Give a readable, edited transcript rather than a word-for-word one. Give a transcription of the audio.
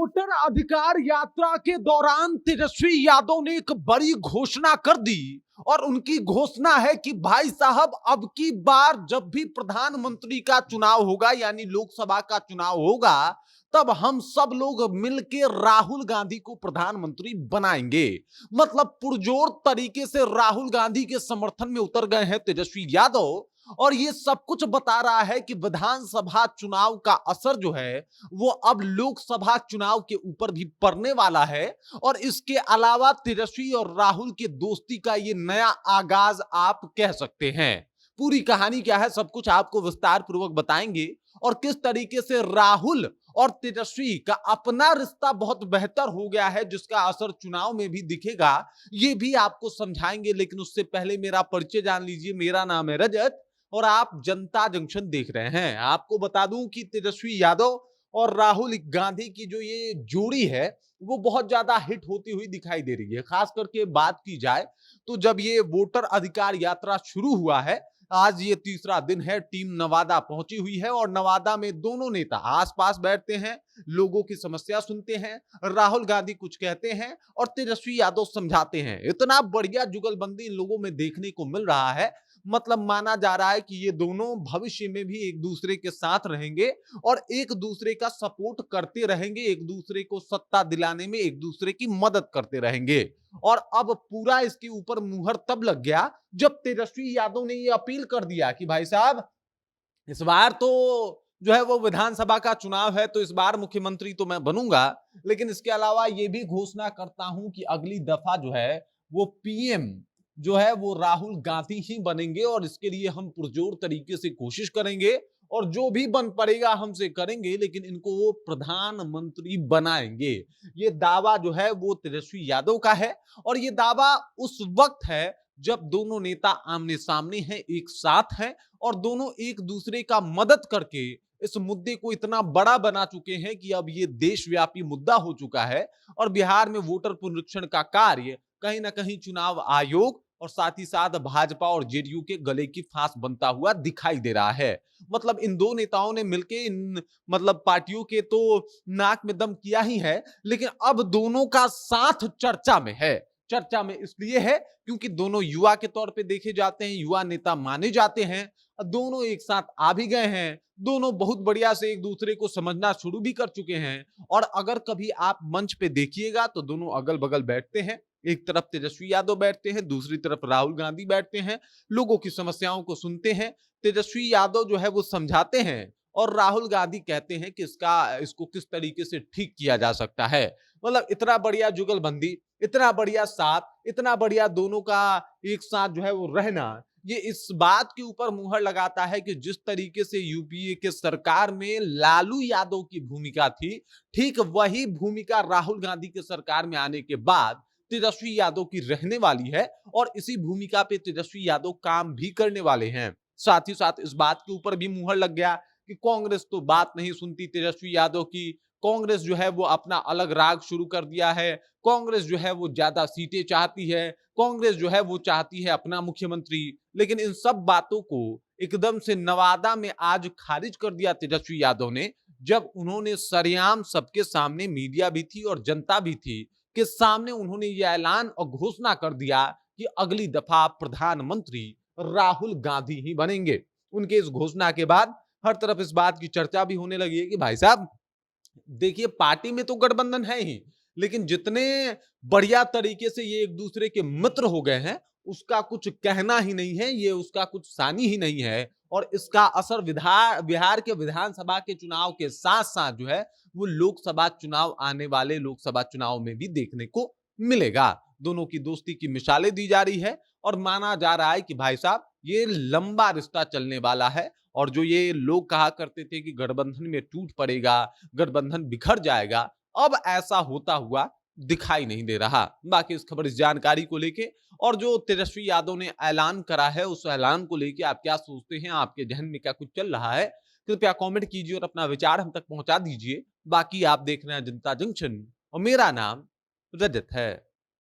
Voter अधिकार यात्रा के दौरान तेजस्वी यादव ने एक बड़ी घोषणा कर दी और उनकी घोषणा है कि भाई साहब अब की बार जब भी प्रधानमंत्री का चुनाव होगा यानी लोकसभा का चुनाव होगा तब हम सब लोग मिलकर राहुल गांधी को प्रधानमंत्री बनाएंगे। मतलब पुरजोर तरीके से राहुल गांधी के समर्थन में उतर गए हैं तेजस्वी यादव और ये सब कुछ बता रहा है कि विधानसभा चुनाव का असर जो है वो अब लोकसभा चुनाव के ऊपर भी पड़ने वाला है। और इसके अलावा तेजस्वी और राहुल की दोस्ती का ये नया आगाज आप कह सकते हैं। पूरी कहानी क्या है सब कुछ आपको विस्तार पूर्वक बताएंगे और किस तरीके से राहुल और तेजस्वी का अपना रिश्ता बहुत बेहतर हो गया है जिसका असर चुनाव में भी दिखेगा ये भी आपको समझाएंगे। लेकिन उससे पहले मेरा परिचय जान लीजिए। मेरा नाम है रजत और आप जनता जंक्शन देख रहे हैं। आपको बता दूं कि तेजस्वी यादव और राहुल गांधी की जो ये जोड़ी है वो बहुत ज्यादा हिट होती हुई दिखाई दे रही है। खास करके बात की जाए तो जब ये वोटर अधिकार यात्रा शुरू हुआ है, आज ये तीसरा दिन है, टीम नवादा पहुंची हुई है और नवादा में दोनों नेता आसपास बैठते हैं, लोगों की समस्या सुनते हैं, राहुल गांधी कुछ कहते हैं और तेजस्वी यादव समझाते हैं। इतना बढ़िया जुगलबंदी इन लोगों में देखने को मिल रहा है। मतलब माना जा रहा है कि ये दोनों भविष्य में भी एक दूसरे के साथ रहेंगे और एक दूसरे का सपोर्ट करते रहेंगे, एक दूसरे को सत्ता दिलाने में एक दूसरे की मदद करते रहेंगे। और अब पूरा इसके ऊपर मुहर तब लग गया जब तेजस्वी यादव ने ये अपील कर दिया कि भाई साहब इस बार तो जो है वो विधानसभा का चुनाव है तो इस बार मुख्यमंत्री तो मैं बनूंगा, लेकिन इसके अलावा ये भी घोषणा करता हूं कि अगली दफा जो है वो पीएम जो है वो राहुल गांधी ही बनेंगे और इसके लिए हम पुरजोर तरीके से कोशिश करेंगे और जो भी बन पड़ेगा हमसे करेंगे, लेकिन इनको वो प्रधानमंत्री बनाएंगे। ये दावा जो है वो तेजस्वी यादव का है और ये दावा उस वक्त है जब दोनों नेता आमने सामने हैं, एक साथ हैं और दोनों एक दूसरे का मदद करके इस मुद्दे को इतना बड़ा बना चुके हैं कि अब ये देशव्यापी मुद्दा हो चुका है। और बिहार में वोटर पुनरीक्षण का कार्य कहीं ना कहीं चुनाव आयोग और साथ ही साथ भाजपा और जेडीयू के गले की फांस बनता हुआ दिखाई दे रहा है। मतलब इन दो नेताओं ने मिलकर इन मतलब पार्टियों के तो नाक में दम किया ही है, लेकिन अब दोनों का साथ चर्चा में है। चर्चा में इसलिए है क्योंकि दोनों युवा के तौर पे देखे जाते हैं, युवा नेता माने जाते हैं, दोनों एक साथ आ भी गए हैं, दोनों बहुत बढ़िया से एक दूसरे को समझना शुरू भी कर चुके हैं। और अगर कभी आप मंच पे देखिएगा तो दोनों अगल बगल बैठते हैं, एक तरफ तेजस्वी यादव बैठते हैं, दूसरी तरफ राहुल गांधी बैठते हैं, लोगों की समस्याओं को सुनते हैं। तेजस्वी यादव जो है वो समझाते हैं और राहुल गांधी कहते हैं कि इसको किस तरीके से ठीक किया जा सकता है। मतलब इतना बढ़िया जुगलबंदी, इतना बढ़िया साथ, इतना बढ़िया दोनों का एक साथ जो है वो रहना, ये इस बात के ऊपर मुहर लगाता है कि जिस तरीके से यूपीए के सरकार में लालू यादव की भूमिका थी, ठीक वही भूमिका राहुल गांधी के सरकार में आने के बाद तेजस्वी यादव की रहने वाली है और इसी भूमिका पे तेजस्वी यादव काम भी करने वाले हैं। साथ ही साथ इस बात के ऊपर भी मुहर लग गया कि कांग्रेस तो बात नहीं सुनती तेजस्वी यादव की, कांग्रेस जो है वो अपना अलग राग शुरू कर दिया है, कांग्रेस जो है वो ज्यादा सीटें चाहती है, कांग्रेस जो है वो चाहती है अपना मुख्यमंत्री। लेकिन इन सब बातों को एकदम से नवादा में आज खारिज कर दिया तेजस्वी यादव ने, जब उन्होंने सरेआम सबके सामने, मीडिया भी थी और जनता भी थी के सामने उन्होंने ये ऐलान और घोषणा कर दिया कि अगली दफा प्रधानमंत्री राहुल गांधी ही बनेंगे। उनके इस घोषणा के बाद हर तरफ इस बात की चर्चा भी होने लगी है कि भाई साहब देखिए पार्टी में तो गठबंधन है ही, लेकिन जितने बढ़िया तरीके से ये एक दूसरे के मित्र हो गए हैं उसका कुछ कहना ही नहीं है, ये उसका कुछ सानी ही नहीं है। और इसका असर बिहार के विधानसभा के चुनाव के साथ साथ जो है वो लोकसभा चुनाव, आने वाले लोकसभा चुनाव में भी देखने को मिलेगा। दोनों की दोस्ती की मिसालें दी जा रही है और माना जा रहा है कि भाई साहब ये लंबा रिश्ता चलने वाला है। और जो ये लोग कहा करते थे कि गठबंधन में टूट पड़ेगा, गठबंधन बिखर जाएगा, अब ऐसा होता हुआ दिखाई नहीं दे रहा। बाकी इस खबर, इस जानकारी को लेके और जो तेजस्वी यादव ने ऐलान करा है उस ऐलान को लेके आप क्या सोचते हैं, आपके जहन में क्या कुछ चल रहा है, कृपया कमेंट कीजिए और अपना विचार हम तक पहुंचा दीजिए। बाकी आप देख रहे हैं जनता जंक्शन और मेरा नाम रजत है।